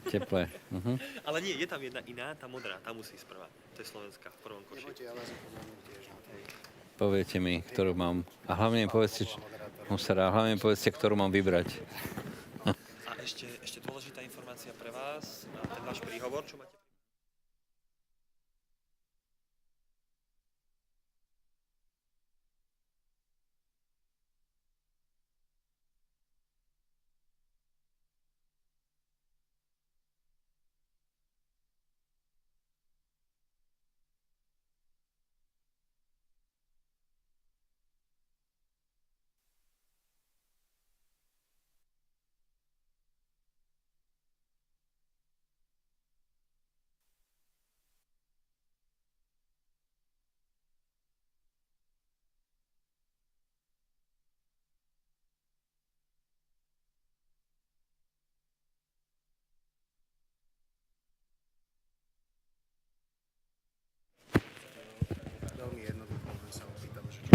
Teplé. Ale nie, je tam jedna iná, tá modrá, tá musí ísť prvá. To je slovenská v prvom koši. Nebojte, ja vás upozorním tiež na to. Poviete mi, ktorú mám. A hlavne mi povedzte, ktorú mám vybrať. A ešte dôležitá informácia pre vás, ten váš príhovor, čo máte. Veľmi jednoducho, len sa opýtam, že čo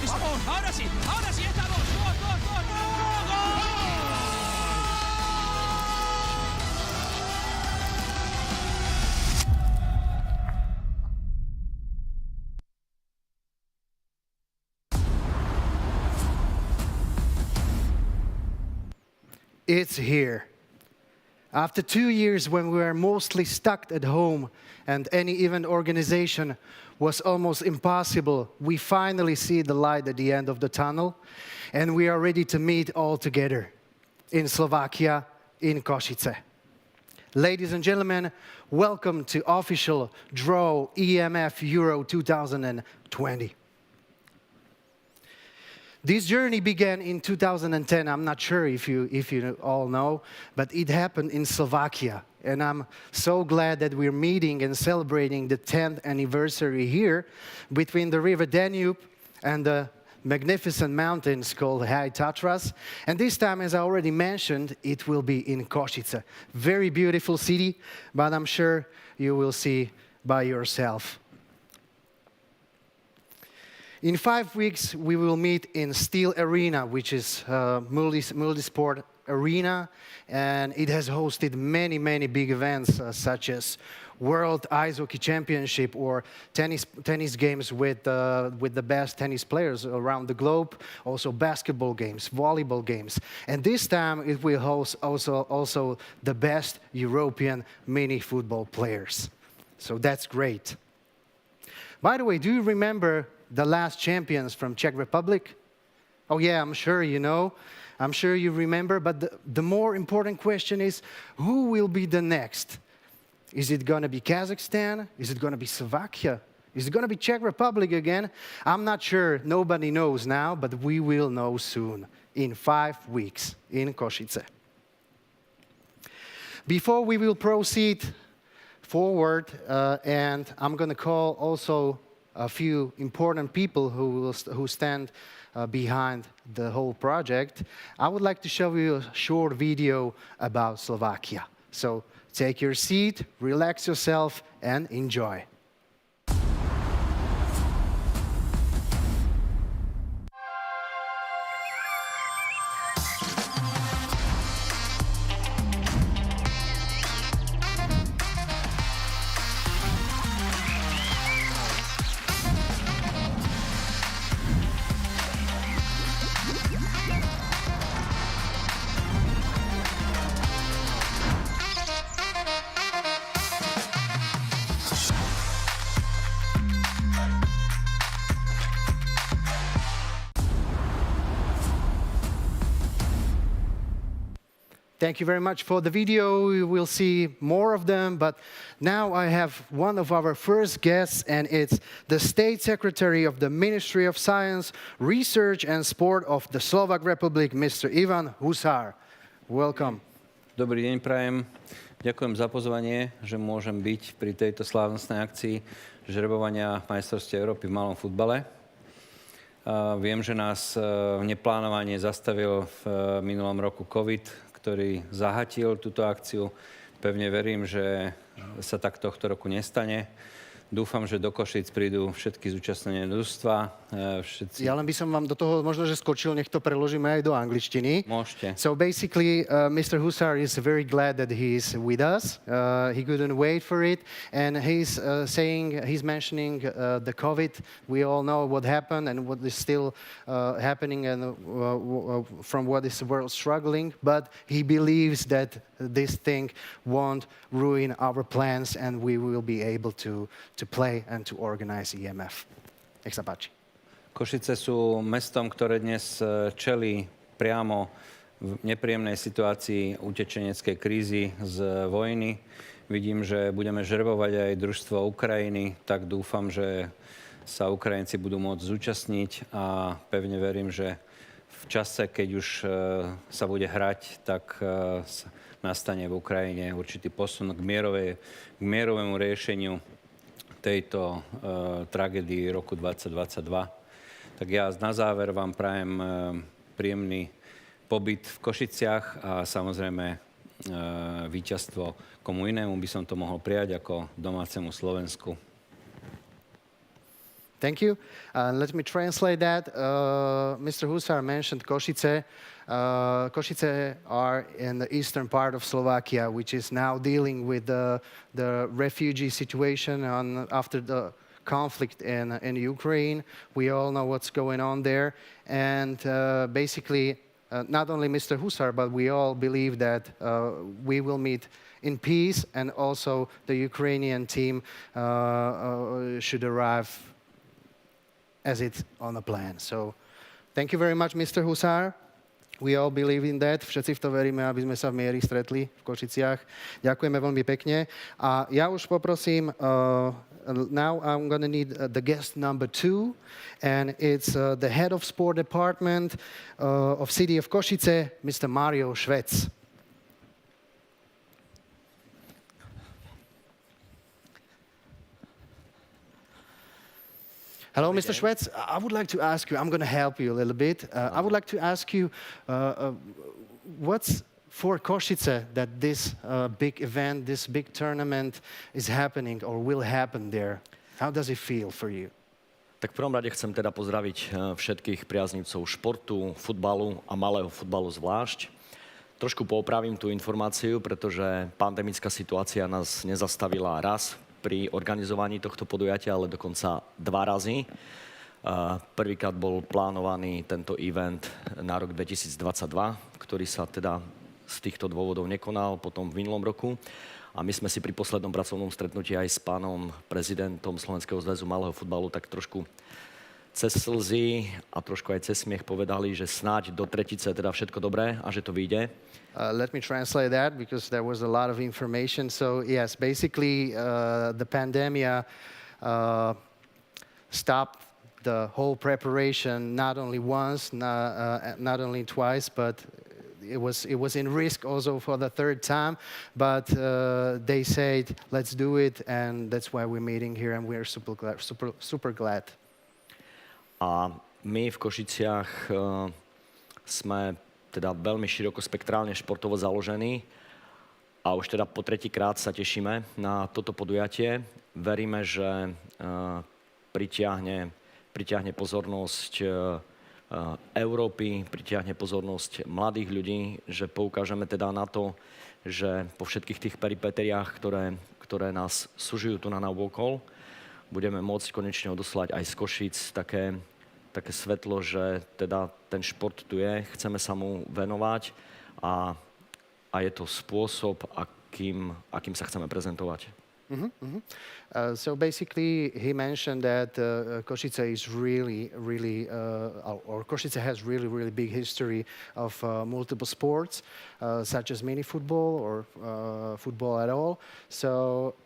to znamená. Ahora sí, estamos. ¡Gol! It's here. After 2 years when we were mostly stuck at home and any event organization was almost impossible, we finally see the light at the end of the tunnel and we are ready to meet all together in Slovakia, in Košice. Ladies and gentlemen, welcome to official draw E.M.F EURO 2020. This journey began in 2010. I'm not sure if you all know, but it happened in Slovakia. And I'm so glad that we're meeting and celebrating the 10th anniversary here between the River Danube and the magnificent mountains called High Tatras. And this time, as I already mentioned, it will be in Košice. Very beautiful city, but I'm sure you will see by yourself. In 5 weeks, we will meet in Steel Arena, which is a multi-sport arena, and it has hosted many, many big events such as World Ice Hockey Championship or tennis games with the best tennis players around the globe, also basketball games, volleyball games. And this time it will host also the best European mini-football players. So that's great. By the way, do you remember the last champions from Czech Republic? Oh yeah, I'm sure you know. I'm sure you remember, but the more important question is, who will be the next? Is it going to be Kazakhstan? Is it going to be Slovakia? Is it going to be Czech Republic again? I'm not sure. Nobody knows now, but we will know soon, in 5 weeks in Košice. Before we will proceed forward, and I'm going to call also a few important people who stand behind the whole project, I would like to show you a short video about Slovakia. So take your seat, relax yourself, and enjoy. Thank you very much for the video. We will see more of them, but now I have one of our first guests, and it's the State Secretary of the Ministry of Science, Research and Sport of the Slovak Republic, Mr. Ivan Husar. Welcome. Dobrý deň, prajem. Ďakujem za pozvanie, že môžem byť pri tejto slávnostnej akcii žrebovania majstrovstiev Európy v malom futbale. Viem, že nás neplánovanie zastavil v minulom roku COVID, ktorý zahatil túto akciu. Pevne verím, že sa tak tohto roku nestane. Dúfam, že do Košíc prídu všetky zúčastnené družstva. Všetci. Ja len by som vám do toho možno, že skočil, nech to preložíme aj do angličtiny. Môžete. So basically, Mr. Husar is very glad that he's with us. He couldn't wait for it. And he's mentioning the COVID. We all know what happened and what is still happening and from what is the world struggling. But he believes that this thing won't ruin our plans and we will be able to play and to organize E.M.F. Nech sa páči. Košice sú mestom, ktoré dnes čelí priamo v nepríjemnej situácii utečeneckej krízy z vojny. Vidím, že budeme žrebovať aj družstvo Ukrajiny, tak dúfam, že sa Ukrajinci budú môcť zúčastniť a pevne verím, že v čase, keď už sa bude hrať, tak nastane v Ukrajine určitý posun k mierovému riešeniu tejto tragédii roku 2022. Tak ja na záver vám prajem príjemný pobyt v Košiciach a samozrejme víťazstvo. Komu inému by som to mohol prijať ako domácemu Slovensku. Thank you. Let me translate that. Mr. Husar mentioned Košice. Košice are in the eastern part of Slovakia, which is now dealing with the refugee situation after the conflict in Ukraine. We all know what's going on there. And basically, not only Mr. Husar, but we all believe that we will meet in peace, and also the Ukrainian team should arrive as it's on the plan. So thank you very much, Mr. Husar. We all believe in that. Všetci v to veríme, aby sme sa v mieri stretli v Košiciach. Ďakujeme veľmi pekne. A ja už poprosím, now I'm going to need the guest number 2, and it's the head of sport department of City of Košice, Mr. Mario Švec. Hello, Mr. Schwetz. I would like to ask you, I'm going to help you a little bit. I would like to ask you, what's for Košice that this big event, this big tournament is happening or will happen there? How does it feel for you? Tak v prvom rade chcem teda pozdraviť všetkých priaznivcov športu, futbalu a malého futbalu zvlášť. Trošku poopravím tú informáciu, pretože pandemická situácia nás nezastavila raz pri organizovaní tohto podujatia, ale dokonca 2 razy. Prvýkrát bol plánovaný tento event na rok 2022, ktorý sa teda z týchto dôvodov nekonal potom v minulom roku. A my sme si pri poslednom pracovnom stretnutí aj s pánom prezidentom Slovenského zväzu malého futbalu tak trošku cez slzy a trošku aj cez smiech povedali, že snáď do tretice teda všetko dobré a že to vyjde. Let me translate that because there was a lot of information. So yes, basically the pandemic stopped the whole preparation not only once, not only twice, but it was in risk also for the 3rd time, but they said, let's do it, and that's why we're meeting here, and we're super glad. A my v Košiciach sme teda veľmi širokospektrálne športovo založení a už teda po 3-krát sa tešíme na toto podujatie. Veríme, že pritiahne pozornosť Európy, pritiahne pozornosť mladých ľudí, že poukážeme teda na to, že po všetkých tých peripetériách, ktoré nás sužujú tu na okolo, budeme môcť konečne odoslať aj z Košíc také svetlo, že teda ten šport tu je, chceme sa mu venovať a je to spôsob, akým sa chceme prezentovať. So basically, he mentioned that Košice is really, or Košice has really big history of multiple sports, such as mini-football or football at all. So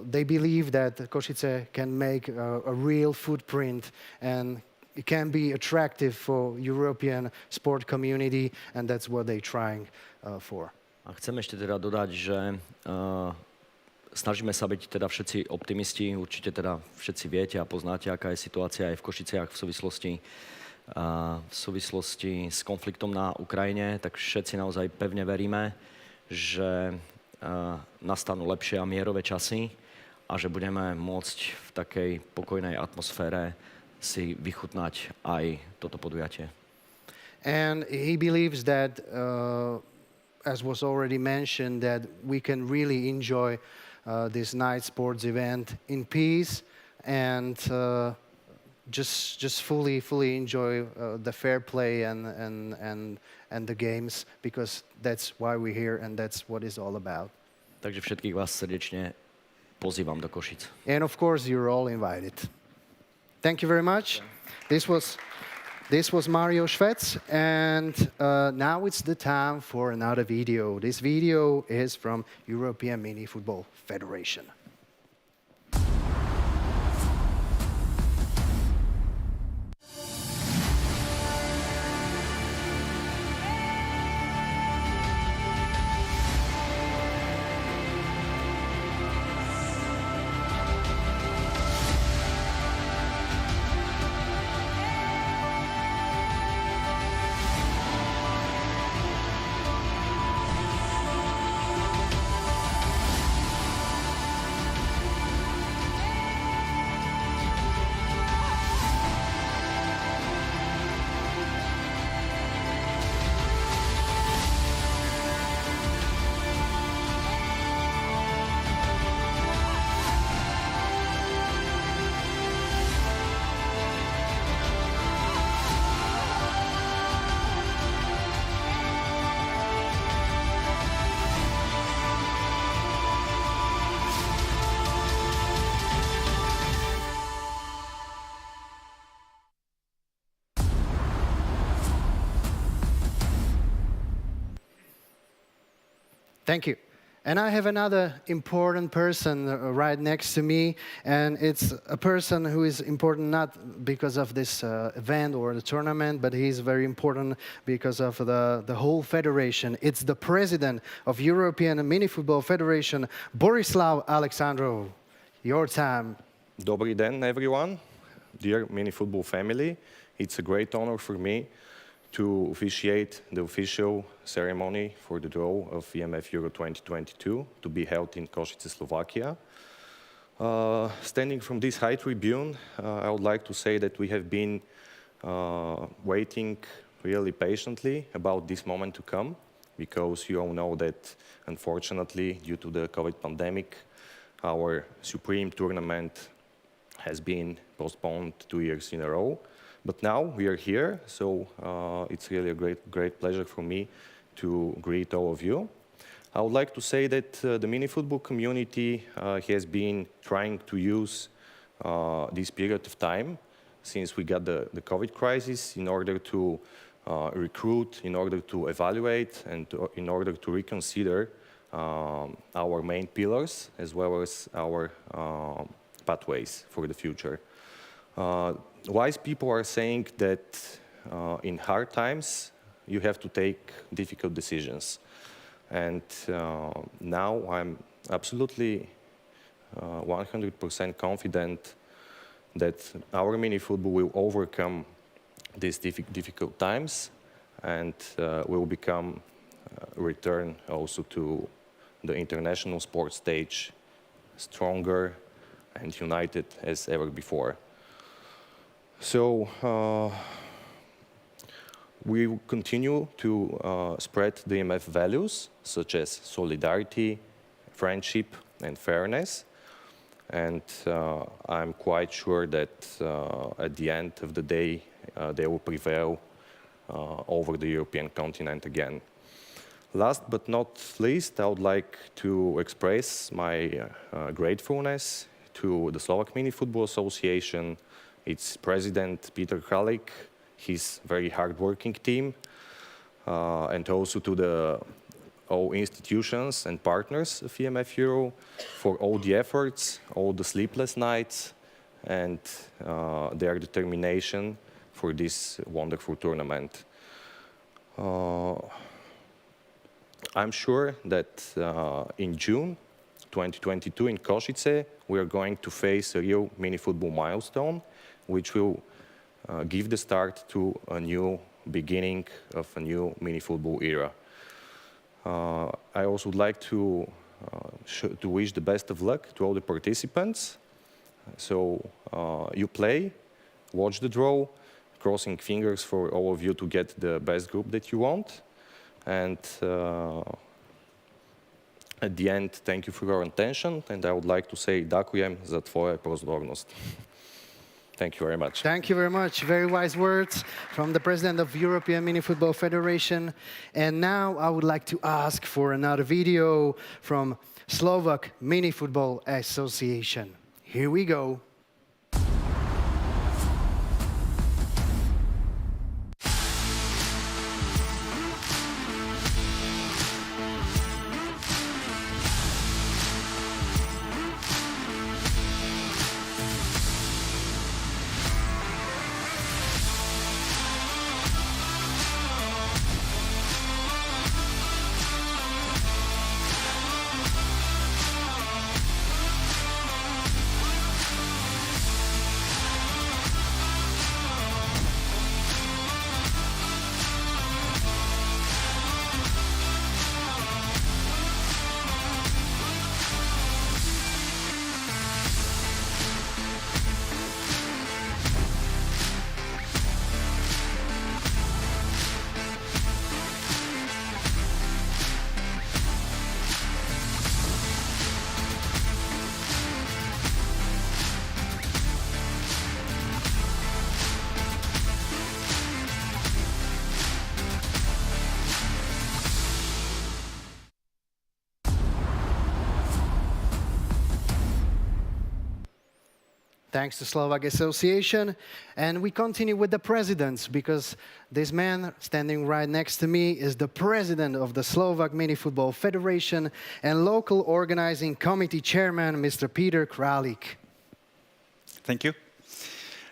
they believe that Košice can make a real footprint and it can be attractive for European sport community, and that's what they're trying for. A chcem ešte teda dodať, že snažíme sa byť teda všetci optimisti, určite teda všetci viete a poznáte, aká je situácia aj v Košiciach v súvislosti s konfliktom na Ukrajine, tak všetci naozaj pevne veríme, že nastanú lepšie a mierové časy a že budeme môcť v takej pokojnej atmosfére si vychutnať aj toto podujatie. And he believes that, as was already mentioned, that we can really enjoy this night sports event in peace and just fully enjoy the fair play and the games, because that's why we're here and that's what it's all about. Takže všetkých vás srdečne pozývam do Košic. And of course, you're all invited. Thank you very much. This was Mario Schwetz, and now it's the time for another video. This video is from European Minifootball Federation. Thank you. And I have another important person right next to me, and it's a person who is important not because of this event or the tournament, but he's very important because of the whole federation. It's the president of European Minifootball Federation, Borislav Alexandrov. Your time. Dobrý den, everyone. dear Minifootball family, it's a great honor for me to officiate the official ceremony for the draw of E.M.F EURO 2022 to be held in Košice, Slovakia. Standing from this high tribune, I would like to say that we have been waiting really patiently about this moment to come, because you all know that, unfortunately, due to the COVID pandemic, our Supreme tournament has been postponed 2 years in a row. But now we are here, so it's really a great pleasure for me to greet all of you. I would like to say that the mini-football community has been trying to use this period of time since we got the COVID crisis in order to recruit, in order to evaluate, and in order to reconsider our main pillars as well as our pathways for the future. Wise people are saying that in hard times you have to take difficult decisions. And now I'm absolutely 100% confident that our mini-football will overcome these difficult times and will become return also to the international sports stage stronger and united as ever before. So we will continue to spread the E.M.F values such as solidarity, friendship, and fairness. And I'm quite sure that at the end of the day, they will prevail over the European continent again. Last but not least, I would like to express my gratefulness to the Slovak Mini-Football Association, its president, Peter Kralik, his very hard-working team, and also to all institutions and partners of E.M.F EURO for all the efforts, all the sleepless nights, and their determination for this wonderful tournament. I'm sure that in June 2022 in Košice, we are going to face a real mini-football milestone, which will give the start to a new beginning of a new mini-football era. I also would like to wish the best of luck to all the participants. So you play, watch the draw, crossing fingers for all of you to get the best group that you want. And at the end, thank you for your attention, and I would like to say ďakujem za tvoju pozornosť. Thank you very much. Thank you very much. Very wise words from the president of European Mini-Football Federation. And now I would like to ask for another video from Slovak Mini-Football Association. Here we go. Thanks to Slovak Association. And we continue with the presidents, because this man standing right next to me is the president of the Slovak Mini-Football Federation and local organizing committee chairman, Mr. Peter Kralik. Thank you.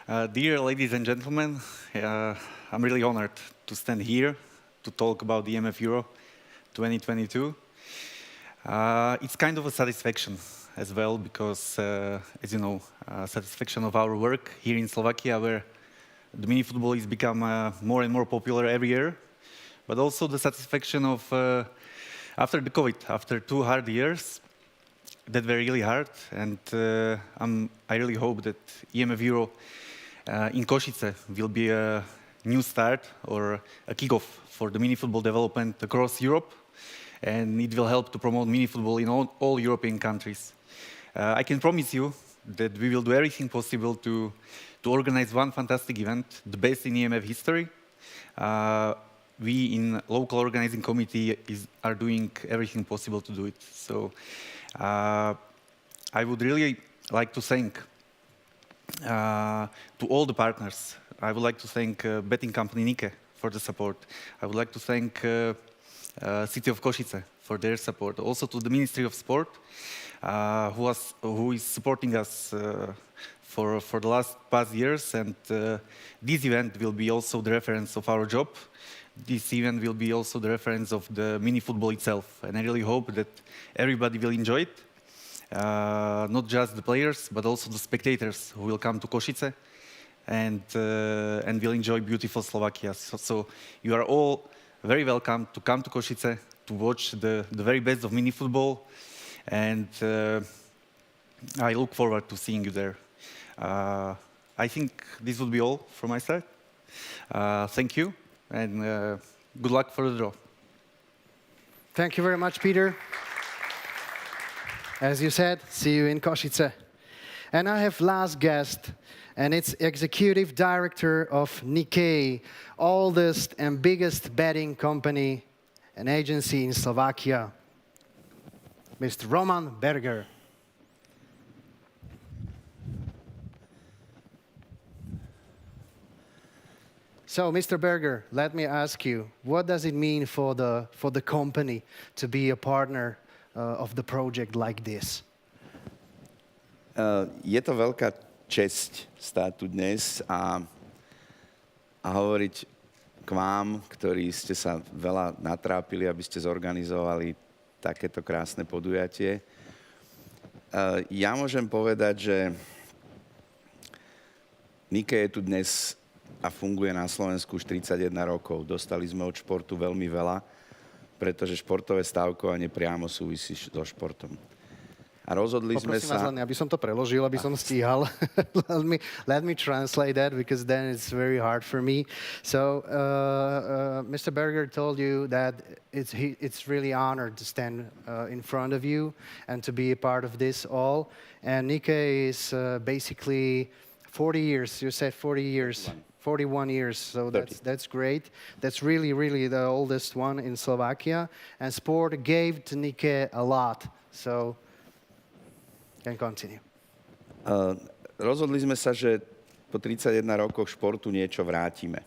Dear ladies and gentlemen, I'm really honored to stand here to talk about the E.M.F EURO 2022. It's kind of a satisfaction as well because, as you know, satisfaction of our work here in Slovakia, where the mini football is become more and more popular every year, but also the satisfaction of after the COVID, after 2 hard years that were really hard, and I really hope that E.M.F EURO in Košice will be a new start or a kickoff for the mini football development across Europe, and it will help to promote mini football in all European countries. I can promise you that we will do everything possible to organize one fantastic event, the best in E.M.F history. We in local organizing committee are doing everything possible to do it. So I would really like to thank to all the partners. I would like to thank betting company Nike for the support. I would like to thank City of Košice for their support. Also to the Ministry of Sport, who is supporting us for the past years. And this event will be also the reference of our job. This event will be also the reference of the mini football itself. And I really hope that everybody will enjoy it. Not just the players, but also the spectators who will come to Košice and will enjoy beautiful Slovakia. So you are all very welcome to come to Košice to watch the very best of mini football, and I look forward to seeing you there. I think this would be all from my side. Thank you, and good luck for the draw. Thank you very much, Peter. As you said, see you in Košice. And I have last guest, and it's Executive Director of Nikkei, oldest and biggest betting company and agency in Slovakia, Mr. Roman Berger. So, Mr. Berger, let me ask you, what does it mean for the company to be a partner of the project like this? Je to veľká česť stáť tu dnes a hovoriť k vám, ktorí ste sa veľa natrápili, aby ste zorganizovali takéto krásne podujatie. Ja môžem povedať, že Nikkei je tu dnes a funguje na Slovensku už 31 rokov. Dostali sme od športu veľmi veľa, pretože športové stávkovanie priamo súvisí so športom. A rozhodli sme sa... Poprosím vás len, aby som to preložil, aby som stíhal. let me translate that, because then it's very hard for me. So, Mr. Berger told you that it's really honored to stand in front of you and to be a part of this all. And Nikkei is basically 40 years. You said 40 years. 41 years, so that's great. That's really, really the oldest one in Slovakia. And sport gave to Nikkei a lot, so can continue. Rozhodli sme sa, že po 31 rokoch športu niečo vrátime.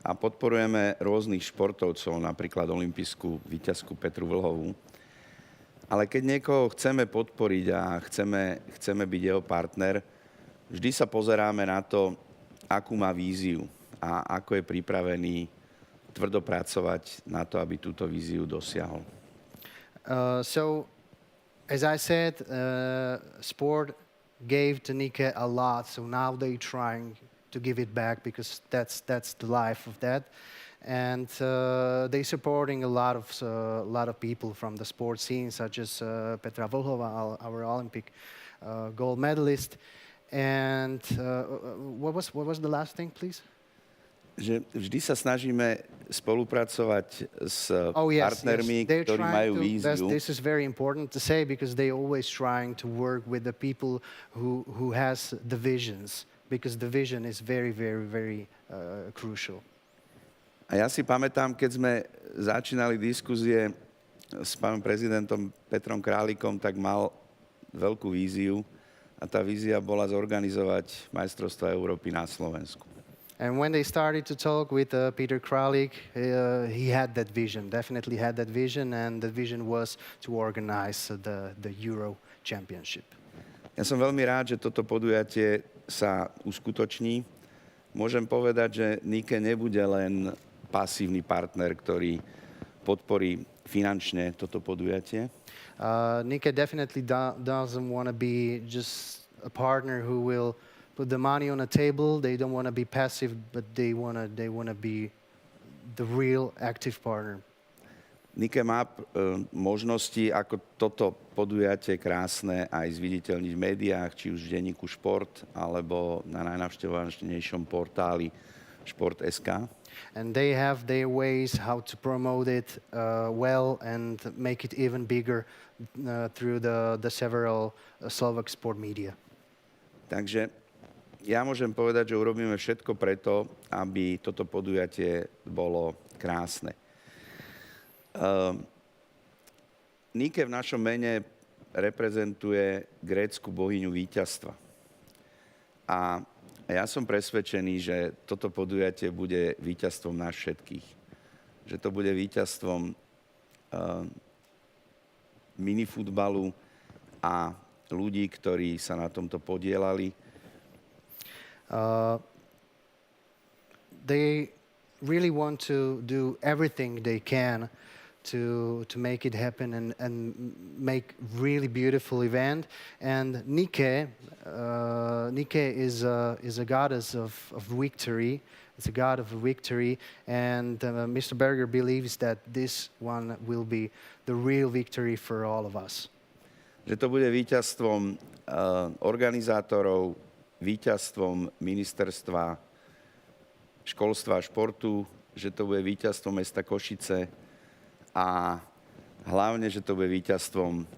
A podporujeme rôznych športovcov, napríklad olympijskú víťazku Petru Vlhovú. Ale keď niekoho chceme podporiť a chceme byť jeho partner, vždy sa pozeráme na to, akú má víziu a ako je pripravený tvrdo pracovať na to, aby túto víziu dosiahol. So, as I said, sport gave to Nikkei a lot, so now they're trying to give it back, because that's the life of that. And they're supporting a lot of people from the sports scene, such as Petra Vlhova, our Olympic gold medalist. And what was the last thing, please? Že vždy sa snažíme spolupracovať s partnermi, ktorí majú víziu. This is very important to say, because they're always trying to work with the people who has the visions, because the vision is very, very, very crucial. A ja si pamätám, keď sme začínali diskusie s pánom prezidentom Petrom Králikom, tak mal veľkú víziu. A tá vízia bola zorganizovať majstrovstvá Európy na Slovensku. And when they started to talk with Peter Kralik, he had that vision, definitely had that vision, and the vision was to organize the Euro Championship. Ja som veľmi rád, že toto podujatie sa uskutoční. Môžem povedať, že Nikkei nebude len pasívny partner, ktorý podporí finančne toto podujatie. Nike definitely doesn't want to be just a partner who will put the money on a table. They don't want to be passive, but they want to be the real active partner. Nike má možnosti, ako toto podujatie krásne aj zviditeľniť v médiách, či už v denníku Šport, alebo na najnavštevovanejšom portáli Šport.sk. And they have their ways how to promote it well and make it even bigger through the several Slovak sport media. Takže ja môžem povedať, že urobíme všetko preto, aby toto podujatie bolo krásne. Nike v našom mene reprezentuje grécku bohyňu víťazstva. A ja som presvedčený, že toto podujatie bude víťazstvom nás všetkých. Že to bude víťazstvom minifutbalu a ľudí, ktorí sa na tomto podielali. They really want to do everything they can to make it happen and make really beautiful event. And Nike is a goddess of victory. It's a god of victory, and Mr. Berger believes that this one will be the real victory for all of us. Že to bude víťazstvom organizátorov, víťazstvom ministerstva školstva a športu, že to bude víťazstvom mesta Košice a hlavne, že to bude víťazstvom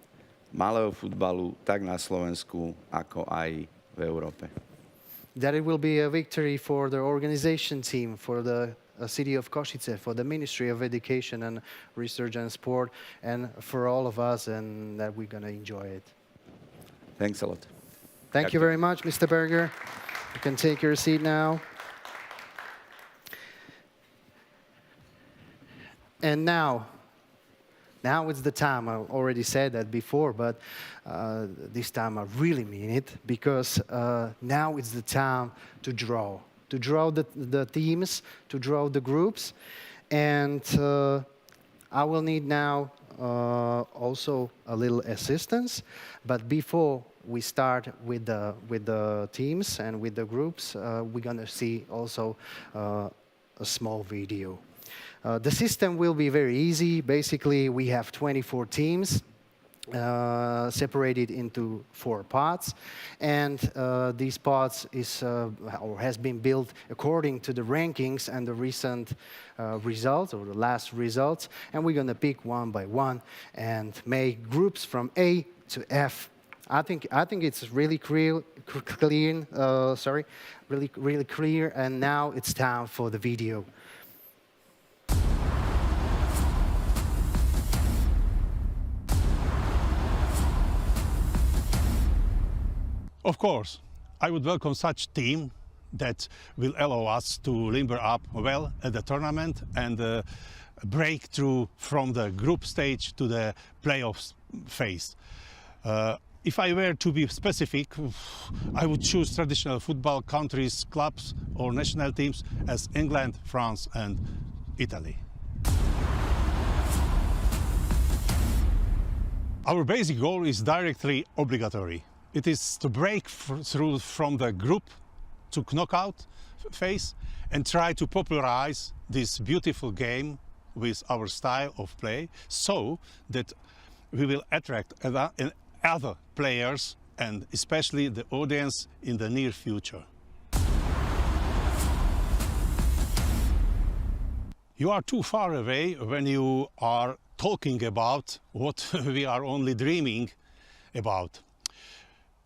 malého futbalu tak na Slovensku, ako aj v Európe. That it will be a victory for the organization team, for the city of Košice, for the Ministry of Education and Research and Sport, and for all of us, and that we're going to enjoy it. Thanks a lot. Thank you very much, Mr. Berger. You can take your seat now. And now it's the time. I already said that before, but this time I really mean it, because now it's the time to draw the teams, to draw the groups, and I will need now also a little assistance. But before we start with the teams and with the groups, we're gonna see also a small video. The system will be very easy. Basically, we have 24 teams separated into 4 pots, and these pots has been built according to the rankings and the recent results, or the last results, and we're going to pick one by one and make groups from A to F. I think it's really clear. Really clear. And now it's time for the video. Of course, I would welcome such team that will allow us to limber up well at the tournament and break through from the group stage to the playoffs phase. If I were to be specific, I would choose traditional football countries, clubs or national teams as England, France and Italy. Our basic goal is directly obligatory. It is to break through from the group to knockout phase and try to popularize this beautiful game with our style of play, so that we will attract other players and especially the audience in the near future. You are too far away when you are talking about what we are only dreaming about.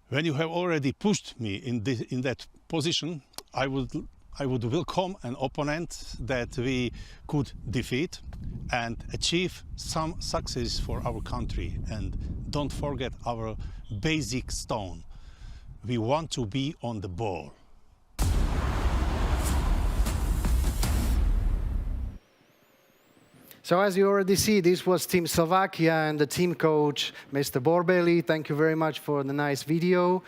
When you have already pushed me in that position, I would welcome an opponent that we could defeat and achieve some success for our country. And don't forget our basic stone. We want to be on the ball. So as you already see, this was Team Slovakia and the team coach, Mr. Borbeli. Thank you very much for the nice video.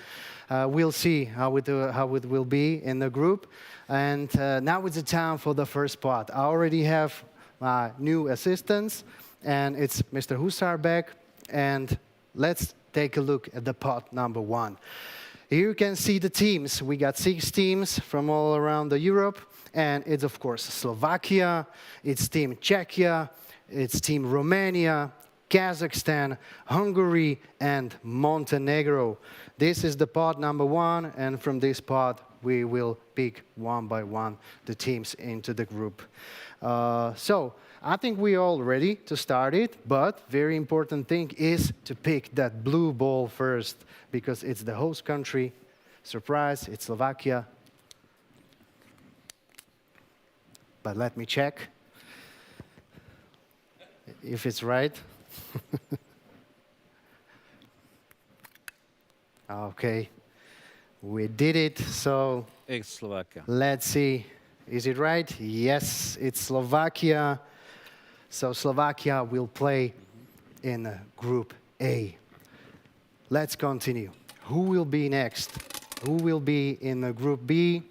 We'll see how it will be in the group. And now it's the time for the first part. I already have my new assistants, and it's Mr. Husarbeck And let's take a look at the pot number 1. Here you can see the teams. We got 6 teams from all around the Europe, and it's of course Slovakia, it's team Czechia, it's team Romania, Kazakhstan, Hungary, and Montenegro. This is the pot number 1, and from this pot we will pick one by one the teams into the group. So I think we're all ready to start it, but very important thing is to pick that blue ball first, because it's the host country. Surprise, it's Slovakia. But let me check if it's right. Okay, we did it, so It's Slovakia. let's see. Is it right? Yes, it's Slovakia. So Slovakia will play in Group A. Let's continue. Who will be next? Who will be in Group B?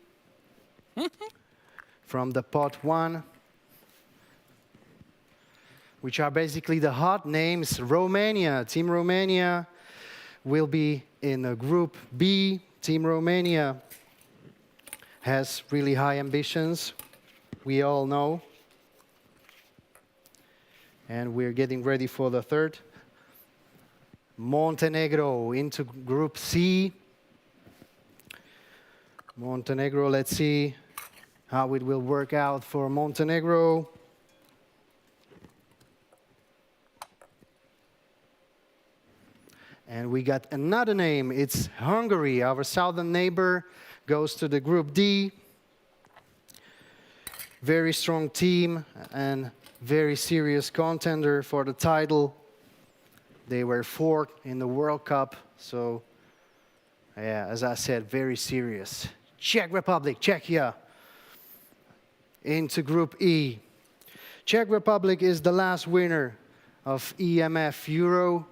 From the pot 1, which are basically the hot names. Romania, Team Romania will be in Group B. Team Romania has really high ambitions, we all know. And we're getting ready for the third. Montenegro into Group C. Montenegro, let's see how it will work out for Montenegro. And we got another name. It's Hungary. Our southern neighbor goes to the Group D. Very strong team and very serious contender for the title. They were 4th in the World Cup. So, yeah, as I said, very serious. Czech Republic, Czechia, into Group E. Czech Republic is the last winner of E.M.F. EURO.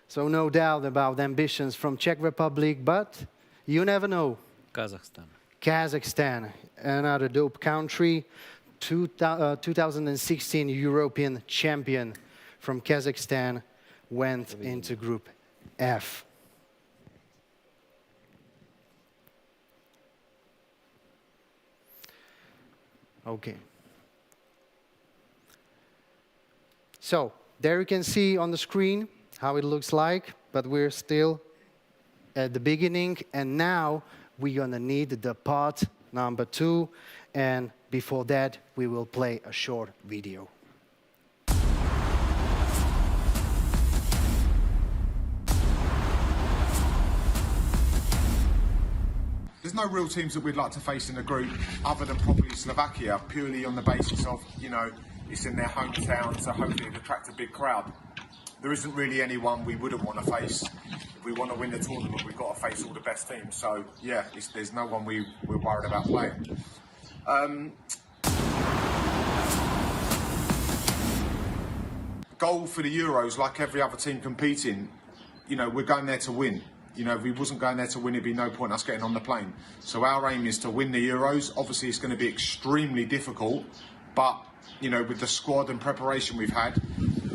So no doubt about ambitions from Czech Republic, but you never know. Kazakhstan. Kazakhstan, another dope country, 2016 European champion from Kazakhstan, went into Group F. Okay. So there you can see on the screen how it looks like, but we're still at the beginning, and now we're gonna need the pot number 2, and before that we will play a short video. There's no real teams that we'd like to face in the group other than probably Slovakia, purely on the basis of, you know, it's in their hometown, so hopefully it'll attract a big crowd. There isn't really anyone we wouldn't want to face. If we want to win the tournament, we've got to face all the best teams. So, yeah, there's no one we're worried about playing. Goal for the Euros, like every other team competing, you know, we're going there to win. You know, if we wasn't going there to win, it'd be no point us getting on the plane. So our aim is to win the Euros. Obviously, it's going to be extremely difficult, but, you know, with the squad and preparation we've had,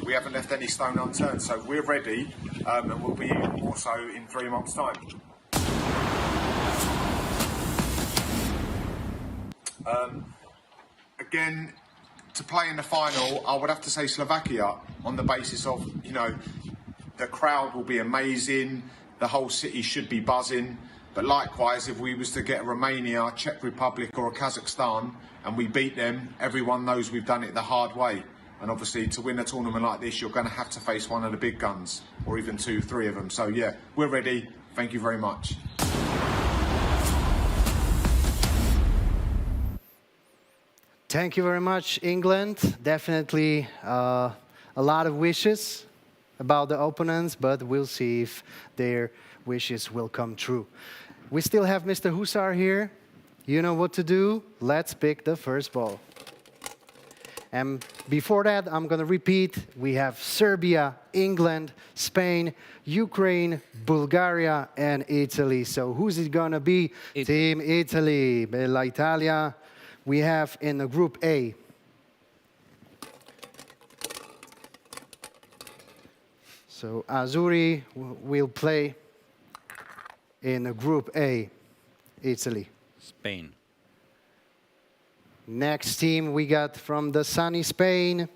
we haven't left any stone unturned. So we're ready, and we'll be even more so in 3 months' time. Again, to play in the final, I would have to say Slovakia, on the basis of, you know, the crowd will be amazing. The whole city should be buzzing. But likewise, if we was to get Romania, Czech Republic or Kazakhstan and we beat them, everyone knows we've done it the hard way. And obviously, to win a tournament like this, you're going to have to face one of the big guns, or even 2, 3 of them. So yeah, we're ready. Thank you very much. Thank you very much, England. Definitely a lot of wishes about the opponents, but we'll see if their wishes will come true. We still have Mr. Husar here. You know what to do. Let's pick the first ball. And before that, I'm going to repeat. We have Serbia, England, Spain, Ukraine, Bulgaria, and Italy. So who's it going to be? Team Italy. Bella Italia. We have in the Group A So Azzurri will play in Group A, Italy. Spain. Next team we got from the sunny Spain,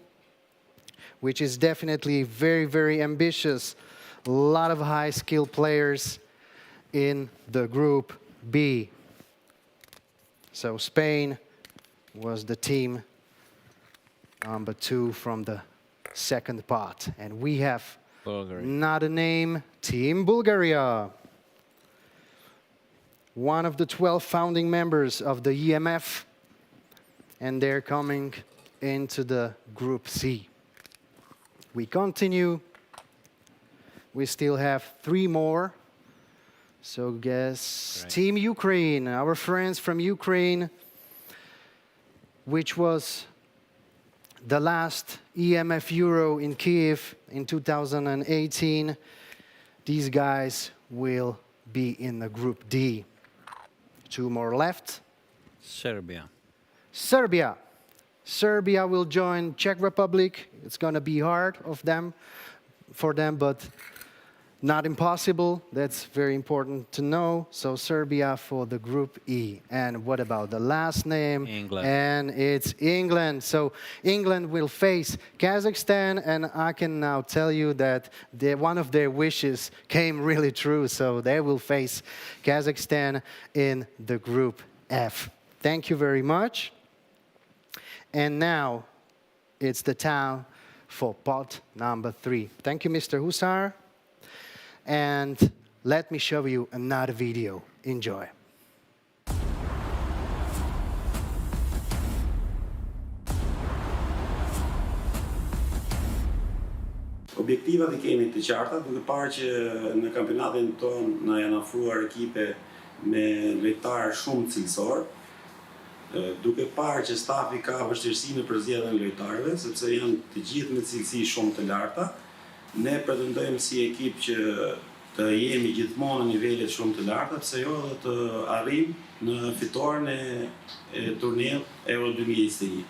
which is definitely very, very ambitious. A lot of high-skill players in the Group B. So Spain was the team number 2 from the second part. And we have Bulgaria. another name, Team Bulgaria. One of the 12 founding members of the E.M.F. And they're coming into the Group C. We continue. We still have 3 more. So guess Right. Team Ukraine, our friends from Ukraine, which was the last E.M.F EURO in Kiev in 2018. These guys will be in the Group D. 2 more left. Serbia. Serbia. Serbia will join Czech Republic. It's going to be hard for them, but not impossible. That's very important to know. So Serbia for the Group E. And what about the last name? England. And it's England. So England will face Kazakhstan, and I can now tell you that one of their wishes came really true. So they will face Kazakhstan in the Group F. Thank you very much. And now it's the time for pot number 3. Thank you, Mr. Husar. And let me show you another video. Enjoy. Objektivat i kemi të qarta, duke parë që në kampionatin ton na janë ofruar ekipe me lojtarë shumë cilësor, duke parë që stafi ka vështirësi në përzgjedhjen e lojtarëve, sepse janë të gjithë me cilësi shumë të larta, ne pretendojmë si ekip që të jemi gjithmonë në nivelet shumë të larta, pse jo dhe të arrijmë në fitoren e turneut Euro 2021.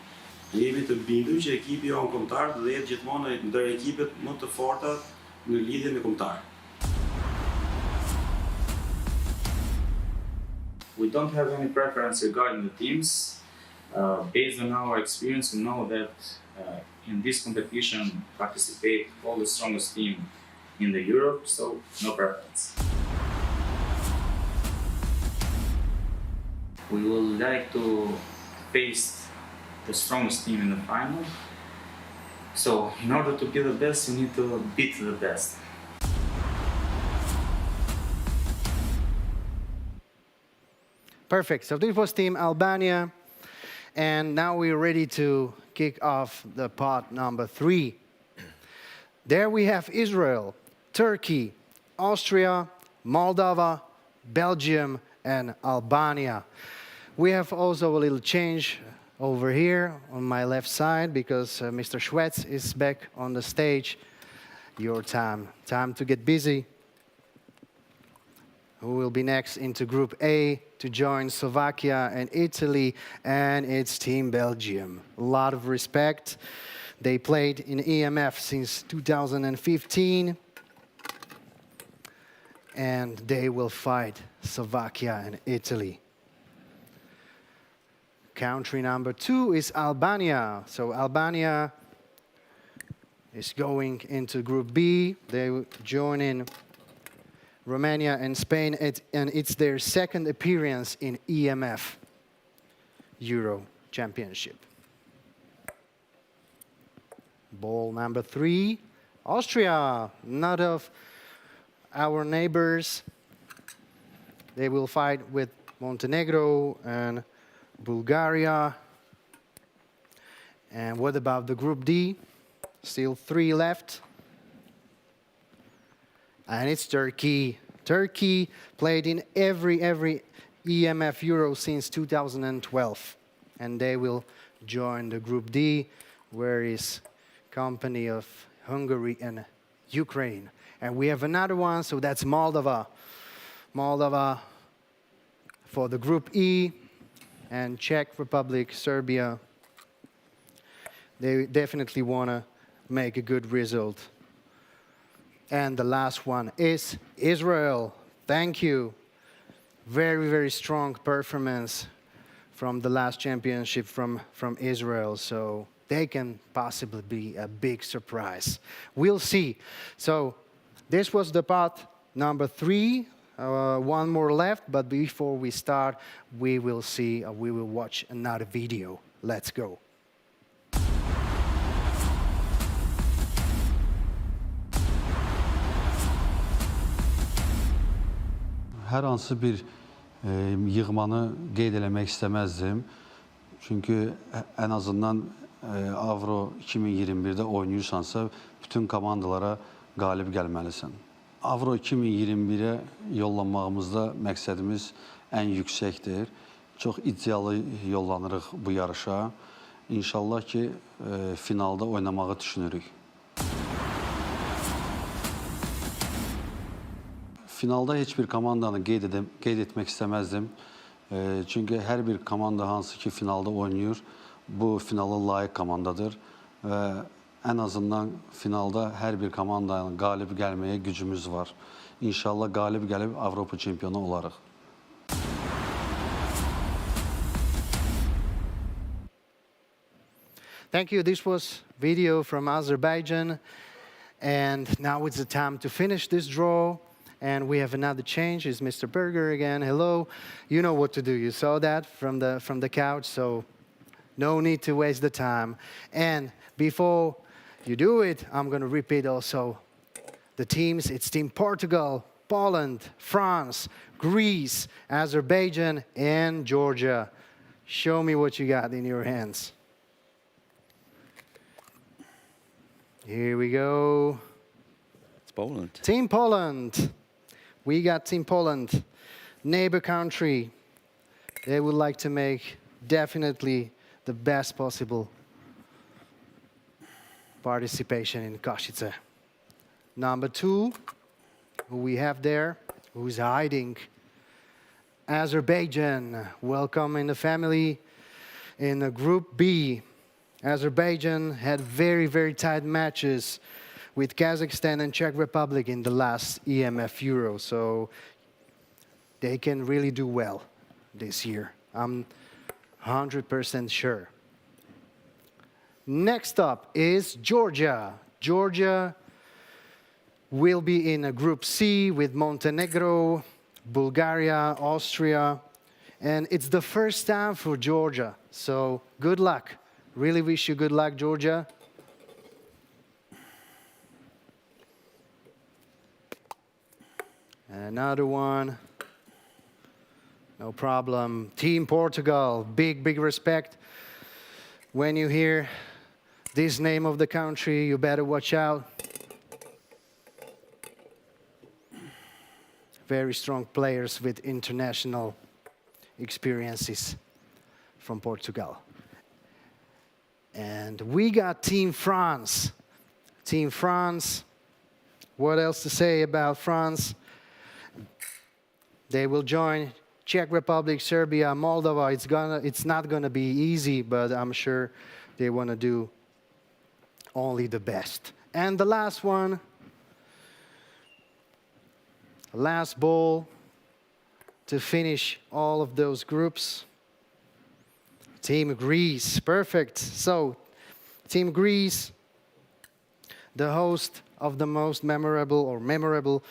Ne jemi të bindur që ekipi jonë kombëtar do jetë gjithmonë ndër ekipet më të forta në lidhje me kombëtarë. We don't have any preference regarding the teams. Based on our experience, we know that in this competition participate all the strongest team in the Europe, so no preference. We would like to face the strongest team in the final. So in order to be the best, you need to beat the best. Perfect. So this was Team Albania. And now we're ready to kick off the pot number 3. There we have Israel, Turkey, Austria, Moldova, Belgium, and Albania. We have also a little change over here on my left side because Mr. Schwetz is back on the stage. Your time to get busy. Who will be next into Group A to join Slovakia and Italy, and it's Team Belgium. A lot of respect. They played in E.M.F since 2015, and they will fight Slovakia and Italy. Country number 2 is Albania. So Albania is going into Group B. They will join in Romania and Spain, and it's their second appearance in E.M.F Euro Championship. Ball number 3, Austria, not of our neighbors. They will fight with Montenegro and Bulgaria. And what about the Group D? Still 3 left. And it's Turkey. Turkey played in every E.M.F Euro since 2012. And they will join the Group D, where is company of Hungary and Ukraine. And we have another one, so that's Moldova. Moldova for the Group E, and Czech Republic, Serbia. They definitely want to make a good result And the last one is Israel. Thank you. Very, very strong performance from the last championship from Israel. So they can possibly be a big surprise. We'll see. So this was the part number 3. One more left, but before we start, we will watch another video. Let's go. Hər hansı bir yığmanı qeyd eləmək istəməzdim. Çünki ən azından Avro 2021-də oynayırsansa, bütün komandalara qalib gəlməlisən. Avro 2021-ə yollanmağımızda məqsədimiz ən yüksəkdir. Çox iddialı yollanırıq bu yarışa. İnşallah ki, finalda oynamağı düşünürük. Finalda heç bir komandanı qeyd etmək istəməzdim. Çünki hər bir komanda hansı ki finalda oynayır, bu finala layiq komandadır. Və ən azından finalda hər bir komandanın qalib gəlməyə gücümüz var. İnşallah qalib gəlib Avropa çempionu olarıq. Thank you. This was video from Azerbaijan. And now it's the time to finish this draw. And we have another change. It's Mr. Berger again. Hello. You know what to do. You saw that from the couch, so no need to waste the time. And before you do it, I'm going to repeat also the teams. It's Team Portugal, Poland, France, Greece, Azerbaijan, and Georgia. Show me what you got in your hands. Here we go. It's Poland. Team Poland. We got Team Poland, neighbor country. They would like to make definitely the best possible participation in Košice. Number 2, who we have there, who's hiding, Azerbaijan. Welcome in the family. In the Group B, Azerbaijan had very, very tight matches with Kazakhstan and Czech Republic in the last E.M.F. EURO. So they can really do well this year. I'm 100% sure. Next up is Georgia. Georgia will be in a Group C with Montenegro, Bulgaria, Austria. And it's the first time for Georgia. So good luck. Really wish you good luck, Georgia. Another one. No problem. Team Portugal. Big, big respect. When you hear this name of the country, you better watch out. Very strong players with international experiences from Portugal. And we got Team France. Team France. What else to say about France? They will join Czech Republic, Serbia, Moldova. It's not gonna be easy, but I'm sure they want to do only the best. And the last one, last ball to finish all of those groups. Team Greece, perfect. So, Team Greece, the host of the most memorable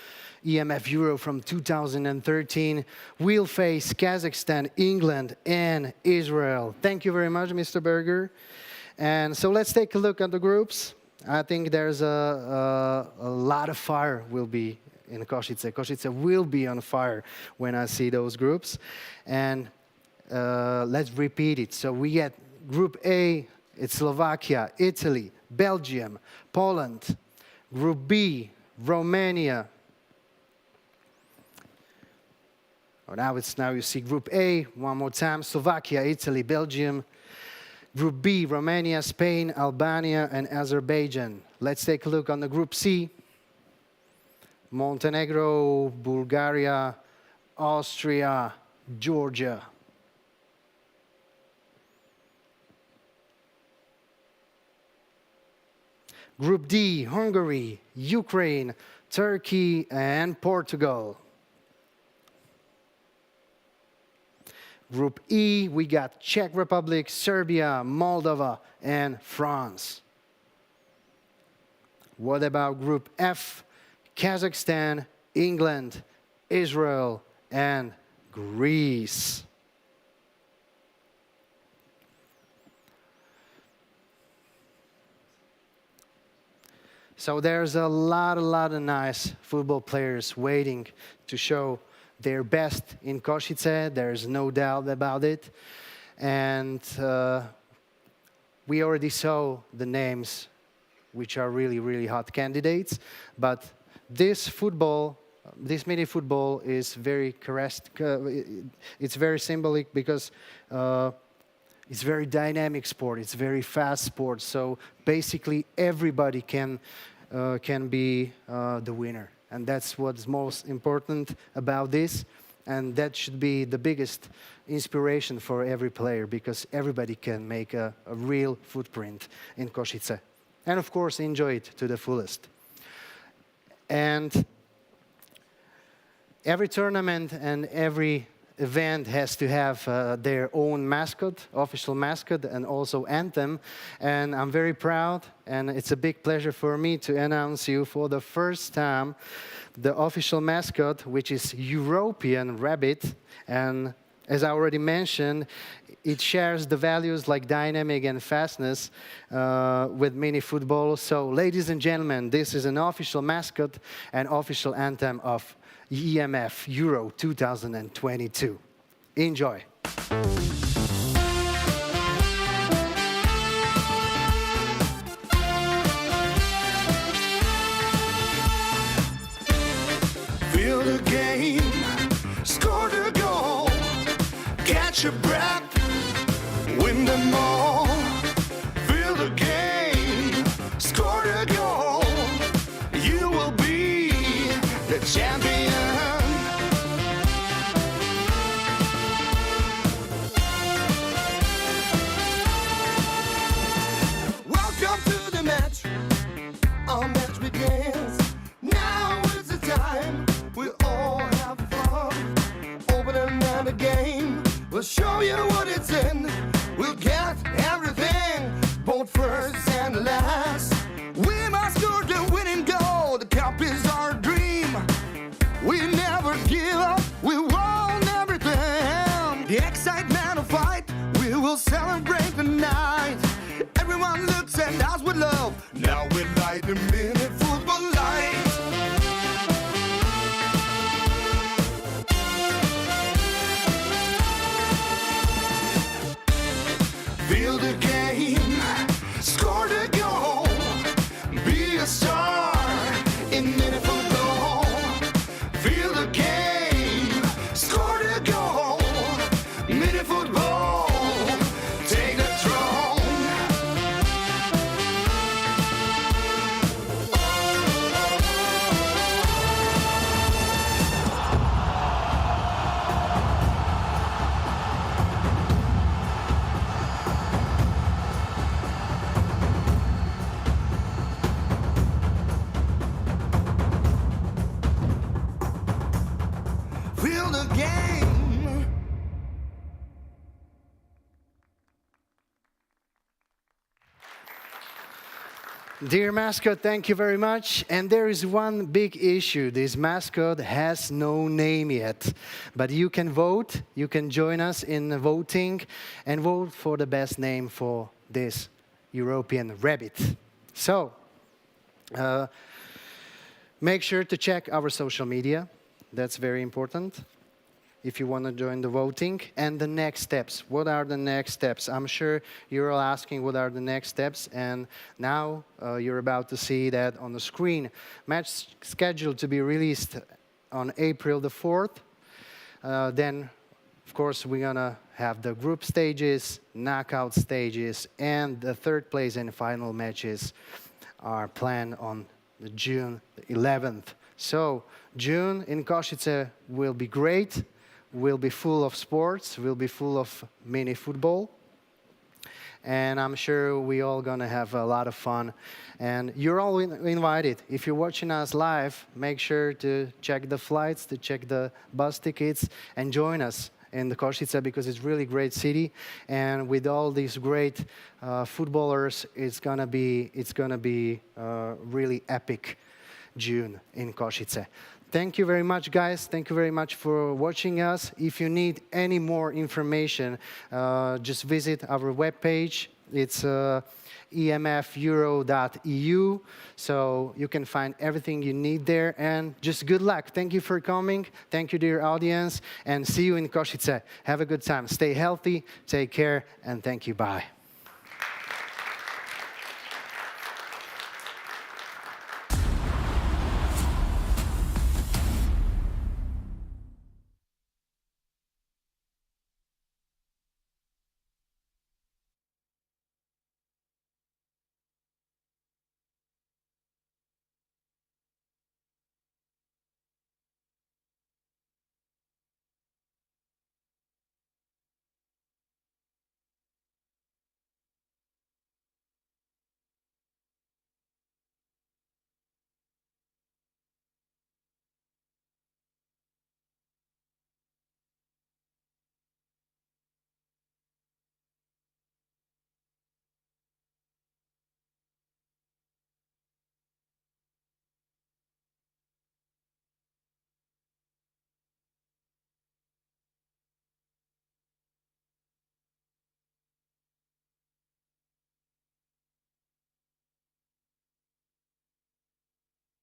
E.M.F. EURO from 2013, will face Kazakhstan, England, and Israel. Thank you very much, Mr. Berger. And so let's take a look at the groups. I think there's a lot of fire will be in Košice. Košice will be on fire when I see those groups. And let's repeat it. So we get Group A, it's Slovakia, Italy, Belgium, Poland. Group B, Romania. Now you see Group A, one more time, Slovakia, Italy, Belgium. Group B, Romania, Spain, Albania, and Azerbaijan. Let's take a look on the Group C. Montenegro, Bulgaria, Austria, Georgia. Group D, Hungary, Ukraine, Turkey, and Portugal. Group E, we got Czech Republic, Serbia, Moldova, and France. What about Group F? Kazakhstan, England, Israel, and Greece. So there's a lot of nice football players waiting to show their best in Košice. There's no doubt about it. And we already saw the names which are really hot candidates. But this football, this mini football is very it's very symbolic because it's very dynamic sport. It's very fast sport. So basically everybody can be the winner. And that's what's most important about this. And that should be the biggest inspiration for every player, because everybody can make a real footprint in Košice. And of course, enjoy it to the fullest. And every tournament and every event has to have their own mascot, official mascot, and also anthem. And I'm very proud, and it's a big pleasure for me to announce you for the first time the official mascot, which is European Rabbit. And as I already mentioned, it shares the values like dynamic and fastness with mini football. So, ladies and gentlemen, this is an official mascot and official anthem of E.M.F. Euro 2022. Enjoy. Feel the game, score the goal, catch your breath, win them all. Feel the game, score the goal, you will be the champion. Welcome to the match, our match begins. Now is the time, we all have fun. Opening the game, we'll show you what it's in. We'll get everything, both first and last. We must score the winning goal, the cup is our dream. We never give up, we won everything. The excitement of fight, we will celebrate the night. Everyone looks at us with love, now we light the mini football light. Feel the game, score the goal, be a star in Minifootball. Feel the game, score the goal, Minifootball, take the throne. Feel the game. Dear mascot, thank you very much. And there is one big issue. This mascot has no name yet. But you can vote. You can join us in voting and vote for the best name for this European Rabbit. So, make sure to check our social media. That's very important if you want to join the voting. And the next steps. What are the next steps? I'm sure you're all asking what are the next steps. And now you're about to see that on the screen. Match scheduled to be released on April the 4th. Then, of course, we're going to have the group stages, knockout stages, and the third place and final matches are planned on June 11th. So, June in Košice will be great, will be full of sports, will be full of mini football. and I'm sure we all gonna have a lot of fun. And you're all invited. If you're watching us live, make sure to check the flights, to check the bus tickets, and join us in the Košice, because it's really great city, and with all these great footballers, it's gonna be really epic June in Košice. Thank you very much, guys. Thank you very much for watching us. If you need any more information, just visit our webpage. It's EMF EURO.eu, so you can find everything you need there. And just good luck. Thank you for coming. Thank you, dear audience, and see you in Košice. Have a good time. Stay healthy, take care, and thank you. Bye.